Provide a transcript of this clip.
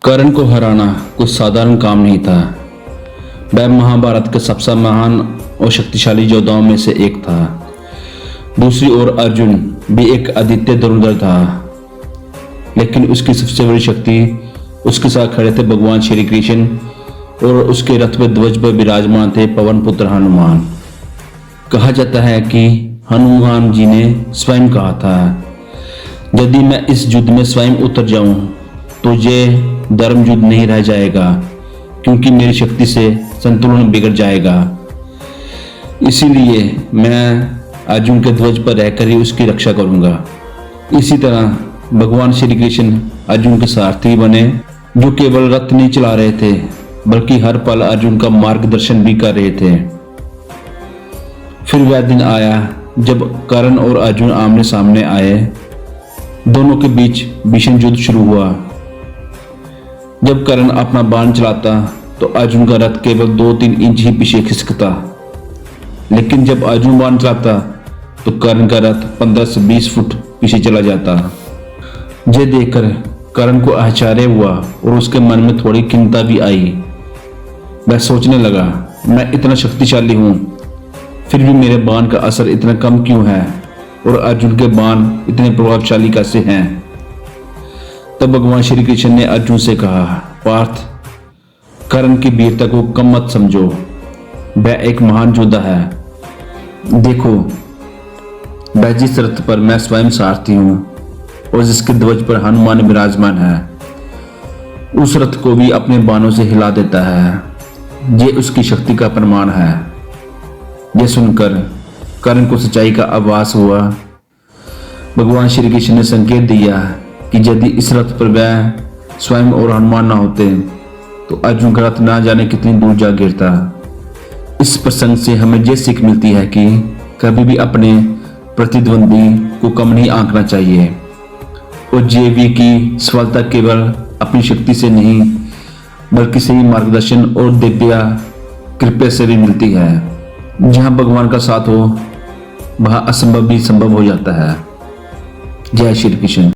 कर्ण को हराना कुछ साधारण काम नहीं था। वह महाभारत के सबसे महान और शक्तिशाली योद्धाओं में से एक था। दूसरी ओर अर्जुन भी एक अद्वितीय धनुर्धर था, लेकिन उसकी सबसे बड़ी शक्ति उसके साथ खड़े थे भगवान श्री कृष्ण और उसके रथ में ध्वज पर विराजमान थे पवन पुत्र हनुमान। कहा जाता है कि हनुमान जी ने स्वयं कहा था, यदि मैं इस युद्ध में स्वयं उतर जाऊं तो ये धर्म युद्ध नहीं रह जाएगा, क्योंकि मेरी शक्ति से संतुलन बिगड़ जाएगा। इसीलिए मैं अर्जुन के ध्वज पर रहकर ही उसकी रक्षा करूंगा। इसी तरह भगवान श्री कृष्ण अर्जुन के सारथी बने, जो केवल रथ नहीं चला रहे थे बल्कि हर पल अर्जुन का मार्गदर्शन भी कर रहे थे। फिर वह दिन आया जब कर्ण और अर्जुन आमने सामने आए। दोनों के बीच भीषण युद्ध शुरू हुआ। जब कर्ण अपना बाण चलाता तो अर्जुन का रथ केवल 2-3 इंच ही पीछे खिसकता, लेकिन जब अर्जुन बाण चलाता तो कर्ण का रथ 15 से 20 फुट पीछे चला जाता। ये देखकर कर्ण को आश्चर्य हुआ और उसके मन में थोड़ी खिन्नता भी आई। वह सोचने लगा, मैं इतना शक्तिशाली हूं, फिर भी मेरे बाण का असर इतना कम क्यों है और अर्जुन के बाण इतने प्रभावशाली कैसे हैं। तब भगवान श्री कृष्ण ने अर्जुन से कहा, पार्थ, कर्ण की वीरता को कम मत समझो, वह एक महान योद्धा है। देखो, वह जिस रथ पर मैं स्वयं सारथी हूं और जिसके ध्वज पर हनुमान विराजमान है, उस रथ को भी अपने बाणों से हिला देता है। ये उसकी शक्ति का प्रमाण है। यह सुनकर कर्ण को सच्चाई का आभास हुआ। भगवान श्री कृष्ण ने संकेत दिया कि यदि इस रथ पर वह स्वयं और हनुमान ना होते तो अर्जुन का रथ ना जाने कितनी दूर जा गिरता। इस प्रसंग से हमें यह सीख मिलती है कि कभी भी अपने प्रतिद्वंदी को कम नहीं आंकना चाहिए और जेवी की सफलता केवल अपनी शक्ति से नहीं बल्कि सही मार्गदर्शन और दिव्य कृपा से भी मिलती है। जहां भगवान का साथ हो वहां असंभव भी संभव हो जाता है। जय श्री कृष्ण।